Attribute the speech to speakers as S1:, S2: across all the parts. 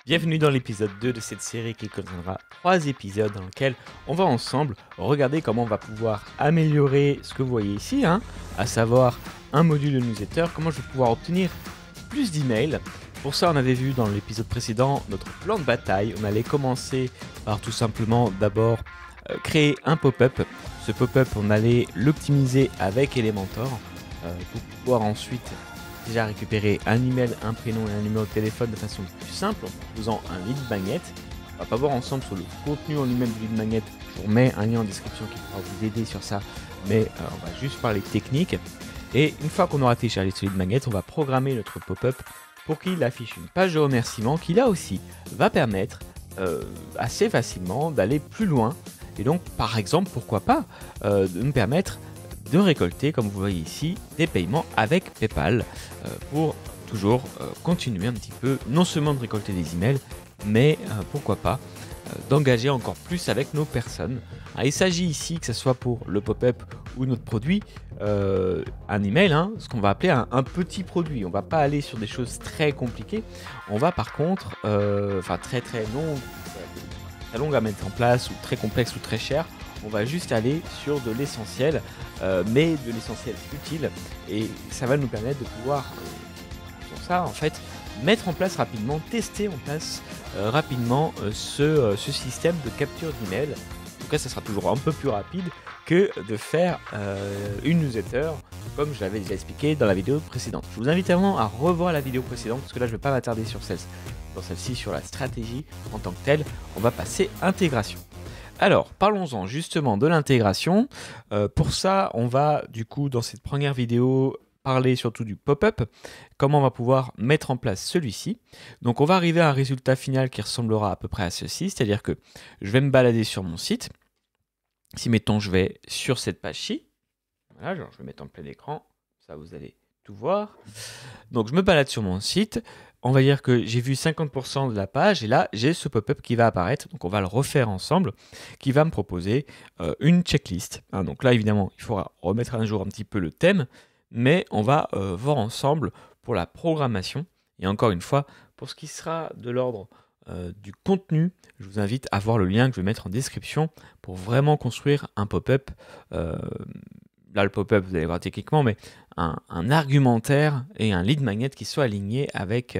S1: Bienvenue dans l'épisode 2 de cette série qui contiendra 3 épisodes dans lesquels on va ensemble regarder comment on va pouvoir améliorer ce que vous voyez ici, à savoir un module de newsletter, comment je vais pouvoir obtenir plus d'emails. Pour ça, on avait vu dans l'épisode précédent notre plan de bataille. On allait commencer par tout simplement d'abord créer un pop-up. Ce pop-up, on allait l'optimiser avec Elementor pour pouvoir ensuite déjà récupérer un email, un prénom et un numéro de téléphone de façon plus simple en faisant un lead magnet. On va pas voir ensemble sur le contenu en lui-même du lead magnet. Je vous remets un lien en description qui pourra vous aider sur ça, mais on va juste parler technique. Et une fois qu'on aura téléchargé ce lead magnet, on va programmer notre pop-up pour qu'il affiche une page de remerciement qui là aussi va permettre assez facilement d'aller plus loin. Et donc par exemple, pourquoi pas de me permettre de récolter, comme vous voyez ici, des paiements avec PayPal pour toujours continuer un petit peu, non seulement de récolter des emails, mais pourquoi pas d'engager encore plus avec nos personnes. Alors, il s'agit ici, que ce soit pour le pop-up ou notre produit, un email, ce qu'on va appeler un petit produit. On ne va pas aller sur des choses très compliquées. On va par contre, très long à mettre en place, ou très complexe ou très cher. On va juste aller sur de l'essentiel, mais de l'essentiel utile, et ça va nous permettre de pouvoir, pour ça en fait, mettre en place rapidement, tester en place rapidement ce système de capture d'email. En tout cas, ça sera toujours un peu plus rapide que de faire une newsletter, comme je l'avais déjà expliqué dans la vidéo précédente. Je vous invite vraiment à revoir la vidéo précédente, parce que là je ne vais pas m'attarder sur celle-ci, sur la stratégie en tant que telle. On va passer intégration. Alors, parlons-en justement de l'intégration. Pour ça, on va du coup, dans cette première vidéo, parler surtout du pop-up, comment on va pouvoir mettre en place celui-ci. Donc, on va arriver à un résultat final qui ressemblera à peu près à ceci, c'est-à-dire que je vais me balader sur mon site. Si, mettons, je vais sur cette page-ci, voilà, genre, je vais mettre en plein écran, ça vous allez tout voir. Donc, je me balade sur mon site. On va dire que j'ai vu 50% de la page et là j'ai ce pop-up qui va apparaître, donc on va le refaire ensemble, qui va me proposer une checklist. Donc là évidemment il faudra remettre à jour un petit peu le thème, mais on va voir ensemble pour la programmation. Et encore une fois, pour ce qui sera de l'ordre du contenu, je vous invite à voir le lien que je vais mettre en description pour vraiment construire un pop-up. Là le pop-up vous allez voir techniquement, mais un argumentaire et un lead magnet qui soit aligné avec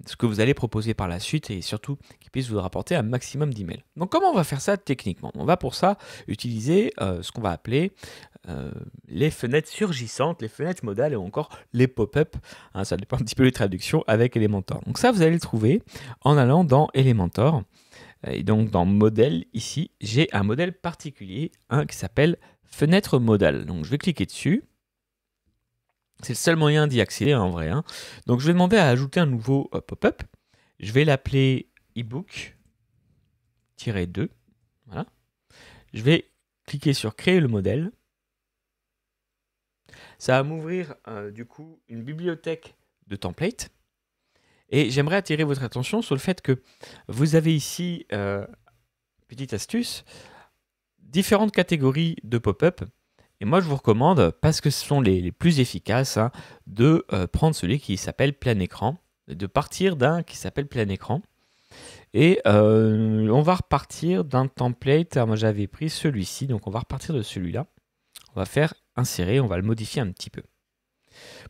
S1: ce que vous allez proposer par la suite, et surtout qui puisse vous rapporter un maximum d'emails. Donc comment on va faire ça techniquement? On va pour ça utiliser ce qu'on va appeler les fenêtres surgissantes, les fenêtres modales ou encore les pop-up, ça dépend un petit peu des traductions, avec Elementor. Donc ça vous allez le trouver en allant dans Elementor, et donc dans modèle ici j'ai un modèle particulier qui s'appelle fenêtre modale. Donc je vais cliquer dessus. C'est le seul moyen d'y accéder en vrai. Donc je vais demander à ajouter un nouveau pop-up. Je vais l'appeler ebook-2. Voilà. Je vais cliquer sur créer le modèle. Ça va m'ouvrir du coup une bibliothèque de templates. Et j'aimerais attirer votre attention sur le fait que vous avez ici, petite astuce, différentes catégories de pop-up. Et moi, je vous recommande, parce que ce sont les plus efficaces, de prendre celui qui s'appelle plein écran, de partir d'un qui s'appelle plein écran. Et on va repartir d'un template. Alors moi, j'avais pris celui-ci, donc on va repartir de celui-là. On va faire insérer, on va le modifier un petit peu.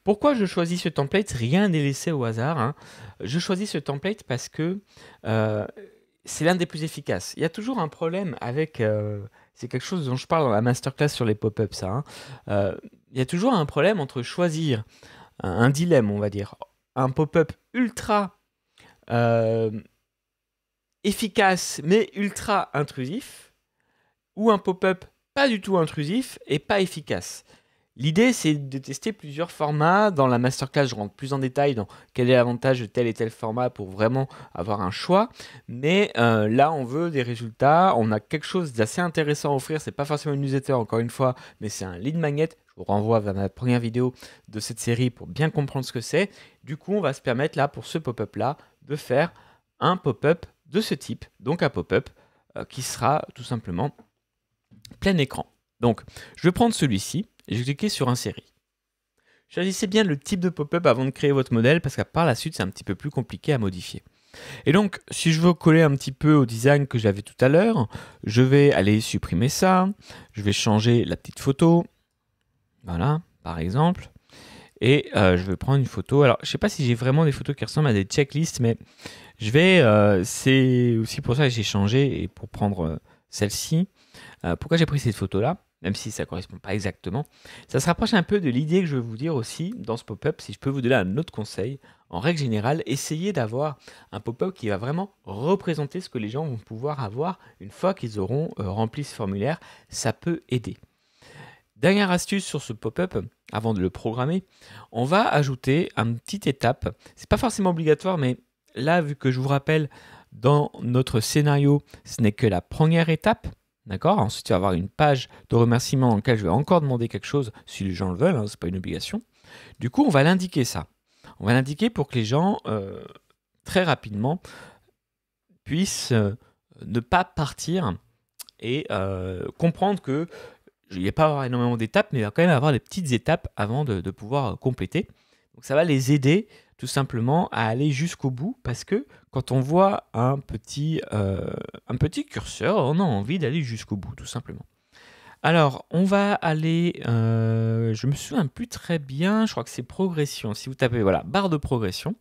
S1: Pourquoi je choisis ce template? Rien n'est laissé au hasard. Je choisis ce template parce que c'est l'un des plus efficaces. Il y a toujours un problème avec... c'est quelque chose dont je parle dans la masterclass sur les pop-ups. Il y a toujours un problème entre choisir un dilemme, on va dire. Un pop-up ultra efficace mais ultra intrusif, ou un pop-up pas du tout intrusif et pas efficace. L'idée, c'est de tester plusieurs formats. Dans la masterclass, je rentre plus en détail dans quel est l'avantage de tel et tel format pour vraiment avoir un choix. Mais là, on veut des résultats. On a quelque chose d'assez intéressant à offrir. C'est pas forcément une newsletter, encore une fois, mais c'est un lead magnet. Je vous renvoie vers ma première vidéo de cette série pour bien comprendre ce que c'est. Du coup, on va se permettre là, pour ce pop-up-là, de faire un pop-up de ce type. Donc un pop-up qui sera tout simplement plein écran. Donc, je vais prendre celui-ci. Et je vais cliquer sur insérer. Choisissez bien le type de pop-up avant de créer votre modèle, parce que par la suite, c'est un petit peu plus compliqué à modifier. Et donc, si je veux coller un petit peu au design que j'avais tout à l'heure, je vais aller supprimer ça, je vais changer la petite photo, voilà, par exemple, et je vais prendre une photo. Alors, je ne sais pas si j'ai vraiment des photos qui ressemblent à des checklists, mais c'est aussi pour ça que j'ai changé et pour prendre celle-ci. Pourquoi j'ai pris cette photo-là, même si ça ne correspond pas exactement. Ça se rapproche un peu de l'idée que je veux vous dire aussi dans ce pop-up. Si je peux vous donner un autre conseil, en règle générale, essayez d'avoir un pop-up qui va vraiment représenter ce que les gens vont pouvoir avoir une fois qu'ils auront rempli ce formulaire. Ça peut aider. Dernière astuce sur ce pop-up, avant de le programmer, on va ajouter une petite étape. C'est pas forcément obligatoire, mais là, vu que je vous rappelle, dans notre scénario, ce n'est que la première étape. D'accord? Ensuite, il va y avoir une page de remerciement dans laquelle je vais encore demander quelque chose si les gens le veulent, hein, ce n'est pas une obligation. Du coup, on va l'indiquer ça. On va l'indiquer pour que les gens, très rapidement, puissent ne pas partir et comprendre que il n'y a pas avoir énormément d'étapes, mais il va quand même avoir des petites étapes avant de pouvoir compléter. Donc ça va les aider tout simplement à aller jusqu'au bout, parce que quand on voit un petit curseur, on a envie d'aller jusqu'au bout, tout simplement. Alors, on va aller, je me souviens plus très bien, je crois que c'est progression. Si vous tapez, voilà, barre de progression.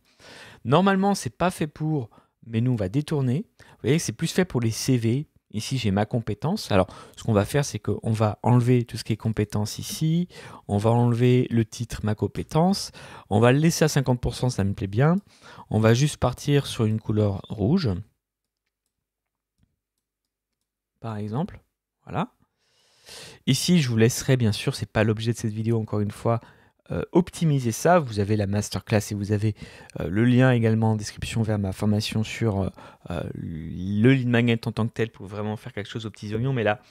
S1: Normalement, c'est pas fait pour, mais nous, on va détourner. Vous voyez que c'est plus fait pour les CV. Ici, j'ai ma compétence. Alors, ce qu'on va faire, c'est qu'on va enlever tout ce qui est compétence ici. On va enlever le titre ma compétence. On va le laisser à 50%, ça me plaît bien. On va juste partir sur une couleur rouge. Par exemple. Voilà. Ici, je vous laisserai, bien sûr, c'est pas l'objet de cette vidéo, encore une fois, optimiser ça. Vous avez la masterclass et vous avez le lien également en description vers ma formation sur le lead magnet en tant que tel pour vraiment faire quelque chose aux petits oignons. Mais là,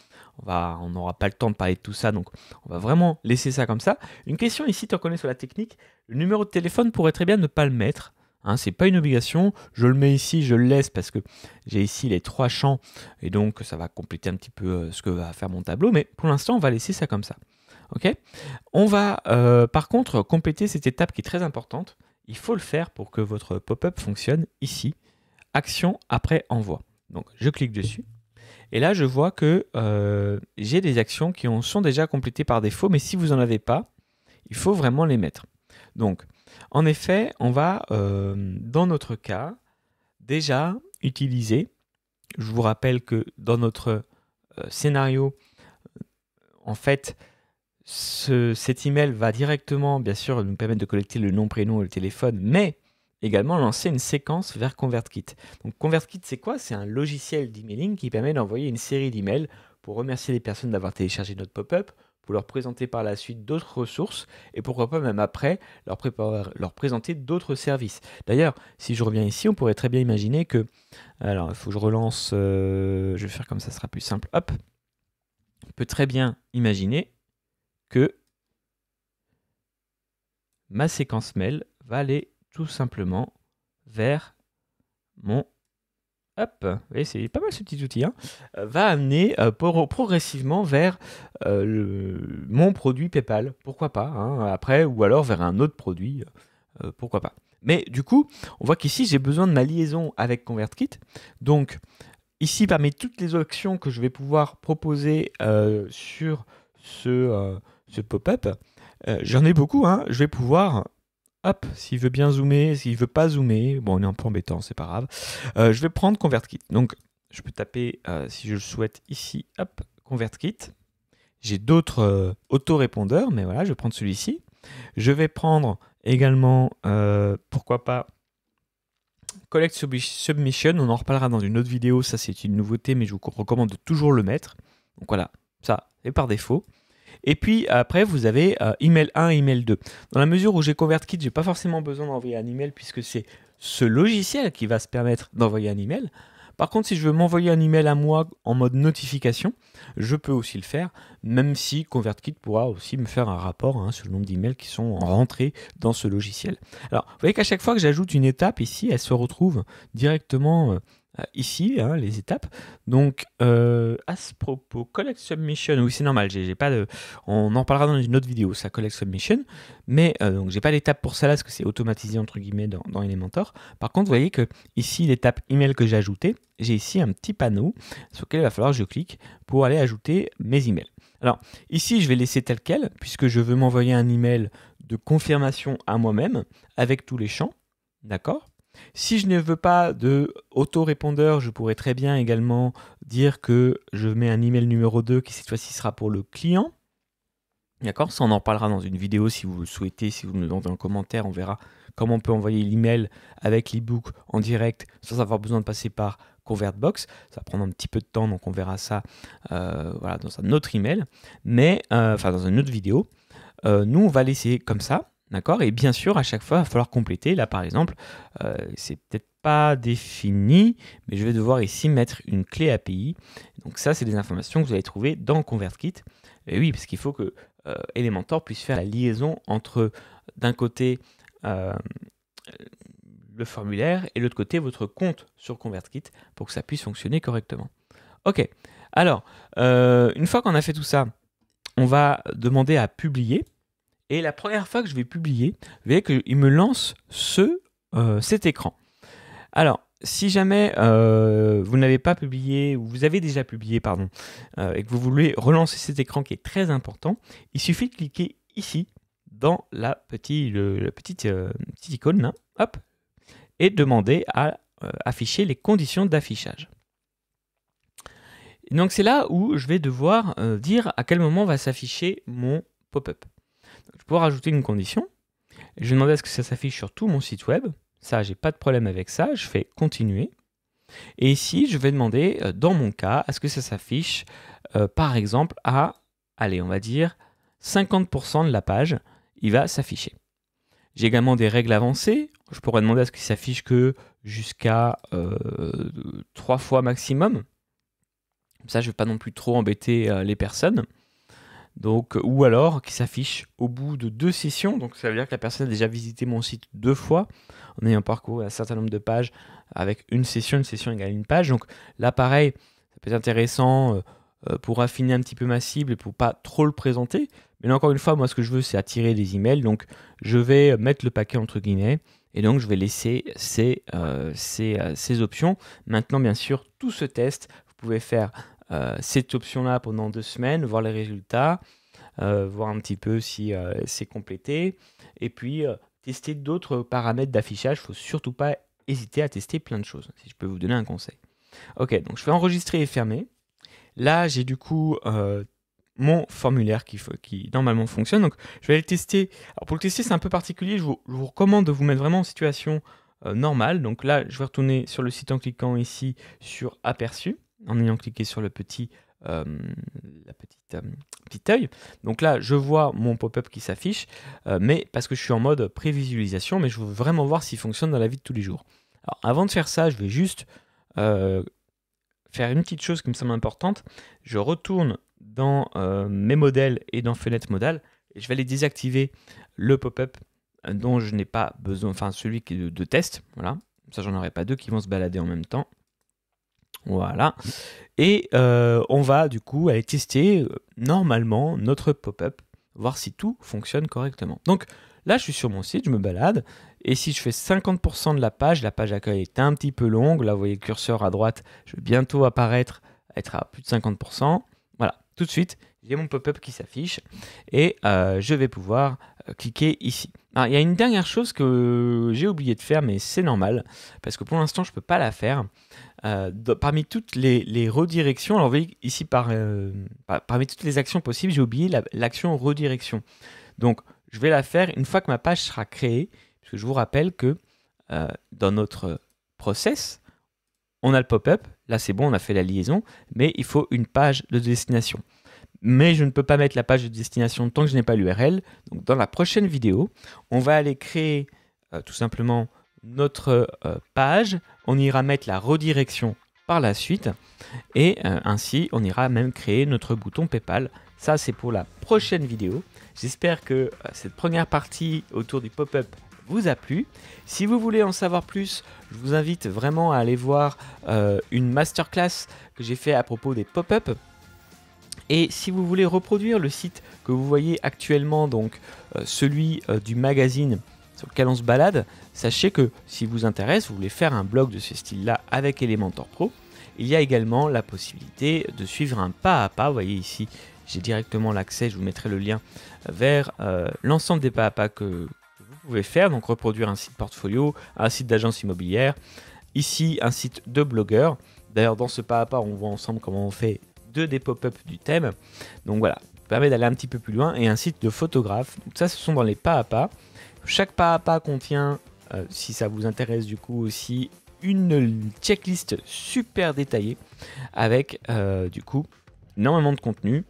S1: on n'aura pas le temps de parler de tout ça, donc on va vraiment laisser ça comme ça. Une question ici, tant qu'on est sur la technique, le numéro de téléphone pourrait très bien ne pas le mettre. Hein, c'est pas une obligation, je le mets ici, je le laisse parce que j'ai ici les 3 champs et donc ça va compléter un petit peu ce que va faire mon tableau, mais pour l'instant on va laisser ça comme ça. Ok. On va par contre compléter cette étape qui est très importante. Il faut le faire pour que votre pop-up fonctionne ici. Action après envoi. Donc je clique dessus. Et là je vois que j'ai des actions qui sont déjà complétées par défaut, mais si vous n'en avez pas, il faut vraiment les mettre. Donc en effet, on va dans notre cas déjà utiliser, je vous rappelle que dans notre scénario, en fait, cet email va directement, bien sûr, nous permettre de collecter le nom, prénom et le téléphone, mais également lancer une séquence vers ConvertKit. Donc ConvertKit, c'est quoi? C'est un logiciel d'emailing qui permet d'envoyer une série d'emails pour remercier les personnes d'avoir téléchargé notre pop-up, pour leur présenter par la suite d'autres ressources, et pourquoi pas même après, leur présenter d'autres services. D'ailleurs, si je reviens ici, on pourrait très bien imaginer que... Alors, il faut que je relance... je vais faire comme ça, ce sera plus simple. Hop. On peut très bien imaginer que ma séquence mail va aller tout simplement vers mon... Hop, vous voyez, c'est pas mal ce petit outil, hein, va amener progressivement vers mon produit PayPal, pourquoi pas, hein, après, ou alors vers un autre produit, pourquoi pas. Mais du coup, on voit qu'ici, j'ai besoin de ma liaison avec ConvertKit. Donc, ici, parmi toutes les options que je vais pouvoir proposer sur ce pop-up, j'en ai beaucoup, hein, je vais pouvoir... Hop, s'il veut bien zoomer, s'il veut pas zoomer, bon, on est un peu embêtant, c'est pas grave. Je vais prendre ConvertKit. Donc, je peux taper, si je le souhaite, ici, hop, ConvertKit. J'ai d'autres autorépondeurs, mais voilà, je vais prendre celui-ci. Je vais prendre également, pourquoi pas, Collect Submission. On en reparlera dans une autre vidéo. Ça, c'est une nouveauté, mais je vous recommande de toujours le mettre. Donc voilà, ça, c'est par défaut. Et puis après, vous avez email 1 et email 2. Dans la mesure où j'ai ConvertKit, je n'ai pas forcément besoin d'envoyer un email puisque c'est ce logiciel qui va se permettre d'envoyer un email. Par contre, si je veux m'envoyer un email à moi en mode notification, je peux aussi le faire, même si ConvertKit pourra aussi me faire un rapport sur le nombre d'emails qui sont rentrés dans ce logiciel. Alors, vous voyez qu'à chaque fois que j'ajoute une étape ici, elle se retrouve directement ici, hein, les étapes. Donc, à ce propos, Collect Submission, oui, c'est normal, j'ai pas de... On en parlera dans une autre vidéo, ça, Collect Submission, mais donc j'ai pas d'étape pour ça là, parce que c'est automatisé, entre guillemets, dans Elementor. Par contre, vous voyez que ici, l'étape email que j'ai ajoutée, j'ai ici un petit panneau sur lequel il va falloir que je clique pour aller ajouter mes emails. Alors, ici, je vais laisser tel quel, puisque je veux m'envoyer un email de confirmation à moi-même, avec tous les champs, d'accord ? Si je ne veux pas de autorépondeur, je pourrais très bien également dire que je mets un email numéro 2 qui cette fois-ci sera pour le client. D'accord, ça on en parlera dans une vidéo si vous le souhaitez, si vous me le demandez en commentaire, on verra comment on peut envoyer l'email avec l'ebook en direct sans avoir besoin de passer par ConvertBox. Ça va prendre un petit peu de temps, donc on verra ça voilà, dans un autre email, mais enfin dans une autre vidéo. Nous on va laisser comme ça. D'accord. Et bien sûr, à chaque fois, il va falloir compléter. Là, par exemple, c'est peut-être pas défini, mais je vais devoir ici mettre une clé API. Donc ça, c'est des informations que vous allez trouver dans ConvertKit. Et oui, parce qu'il faut que Elementor puisse faire la liaison entre, d'un côté, le formulaire et de l'autre côté, votre compte sur ConvertKit pour que ça puisse fonctionner correctement. Ok. Alors, une fois qu'on a fait tout ça, on va demander à publier. Et la première fois que je vais publier, vous voyez qu'il me lance cet écran. Alors, si jamais vous n'avez pas publié, ou vous avez déjà publié, pardon, et que vous voulez relancer cet écran qui est très important, il suffit de cliquer ici, dans la petite icône, là, hop, et demander à afficher les conditions d'affichage. Donc c'est là où je vais devoir dire à quel moment va s'afficher mon pop-up. Je vais pouvoir ajouter une condition. Je vais demander à ce que ça s'affiche sur tout mon site web. Ça, j'ai pas de problème avec ça. Je fais continuer. Et ici, je vais demander, dans mon cas, à ce que ça s'affiche, par exemple, à, allez, on va dire, 50% de la page, il va s'afficher. J'ai également des règles avancées. Je pourrais demander à ce qu'il s'affiche que jusqu'à 3 fois maximum. Comme ça, je ne vais pas non plus trop embêter les personnes. Donc, ou alors qui s'affiche au bout de 2 sessions, donc ça veut dire que la personne a déjà visité mon site 2 fois en ayant parcouru un certain nombre de pages avec une session égale une page. Donc là pareil, ça peut être intéressant pour affiner un petit peu ma cible et pour pas trop le présenter. Mais là encore une fois, moi ce que je veux c'est attirer des emails, donc je vais mettre le paquet entre guillemets et donc je vais laisser ces options. Maintenant bien sûr, tout ce test, vous pouvez faire cette option-là pendant 2 semaines, voir les résultats, voir un petit peu si c'est complété, et puis tester d'autres paramètres d'affichage. Il ne faut surtout pas hésiter à tester plein de choses, si je peux vous donner un conseil. Ok, donc je vais enregistrer et fermer. Là, j'ai du coup mon formulaire qui normalement fonctionne, donc je vais le tester. Alors pour le tester, c'est un peu particulier, je vous recommande de vous mettre vraiment en situation normale. Donc là, je vais retourner sur le site en cliquant ici sur Aperçu, en ayant cliqué sur le petit œil. Donc là, je vois mon pop-up qui s'affiche, mais parce que je suis en mode prévisualisation, mais je veux vraiment voir s'il fonctionne dans la vie de tous les jours. Alors, avant de faire ça, je vais juste faire une petite chose qui me semble importante. Je retourne dans mes modèles et dans fenêtre modale, et je vais aller désactiver le pop-up dont je n'ai pas besoin, enfin celui qui est de test. Voilà, ça j'en aurai pas deux qui vont se balader en même temps. Voilà, et on va du coup aller tester normalement notre pop-up, voir si tout fonctionne correctement. Donc là je suis sur mon site, je me balade, et si je fais 50% de la page accueil est un petit peu longue, là vous voyez le curseur à droite, je vais bientôt être à plus de 50%, voilà, tout de suite j'ai mon pop-up qui s'affiche, et je vais pouvoir cliquer ici. Alors, il y a une dernière chose que j'ai oublié de faire, mais c'est normal, parce que pour l'instant je ne peux pas la faire. Parmi toutes les redirections, alors vous voyez ici parmi toutes les actions possibles, j'ai oublié l'action redirection. Donc je vais la faire une fois que ma page sera créée, parce que je vous rappelle que dans notre process, on a le pop-up, là c'est bon, on a fait la liaison, mais il faut une page de destination. Mais je ne peux pas mettre la page de destination tant que je n'ai pas l'URL. Donc dans la prochaine vidéo, on va aller créer tout simplement notre page, on ira mettre la redirection par la suite, et ainsi on ira même créer notre bouton PayPal. Ça c'est pour la prochaine vidéo. J'espère que cette première partie autour du pop-up vous a plu. Si vous voulez en savoir plus, je vous invite vraiment à aller voir une masterclass que j'ai fait à propos des pop-up. Et si vous voulez reproduire le site que vous voyez actuellement, donc celui du magazine sur lequel on se balade, sachez que si vous intéresse, vous voulez faire un blog de ce style-là avec Elementor Pro, il y a également la possibilité de suivre un pas à pas. Vous voyez ici, j'ai directement l'accès, je vous mettrai le lien vers l'ensemble des pas à pas que vous pouvez faire. Donc reproduire un site portfolio, un site d'agence immobilière, ici un site de blogueur. D'ailleurs dans ce pas à pas, on voit ensemble comment on fait des pop-up du thème. Donc voilà, ça permet d'aller un petit peu plus loin. Et un site de photographe. Donc ça, ce sont dans les pas à pas. Chaque pas à pas contient, si ça vous intéresse du coup aussi, une checklist super détaillée avec du coup énormément de contenu,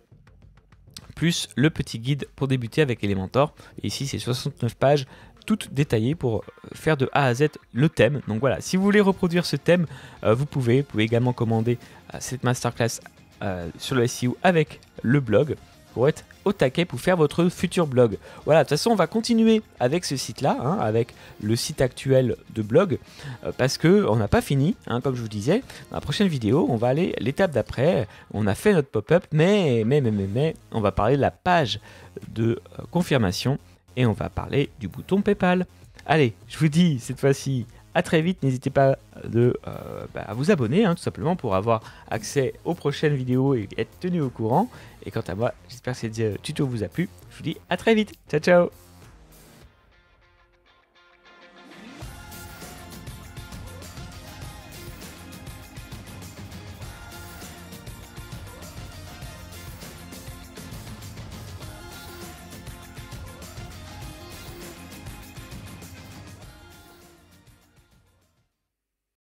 S1: plus le petit guide pour débuter avec Elementor. Et ici, c'est 69 pages toutes détaillées pour faire de A à Z le thème. Donc voilà, si vous voulez reproduire ce thème, vous pouvez également commander cette masterclass sur le SEO avec le blog pour être au taquet pour faire votre futur blog. Voilà, de toute façon on va continuer avec ce site là, avec le site actuel de blog, parce que on n'a pas fini, comme je vous disais. Dans la prochaine vidéo on va aller l'étape d'après. On a fait notre pop-up, mais on va parler de la page de confirmation et on va parler du bouton PayPal. Allez, je vous dis cette fois-ci à très vite, n'hésitez pas à vous abonner tout simplement pour avoir accès aux prochaines vidéos et être tenu au courant. Et quant à moi, j'espère que ce tuto vous a plu. Je vous dis à très vite. Ciao ciao.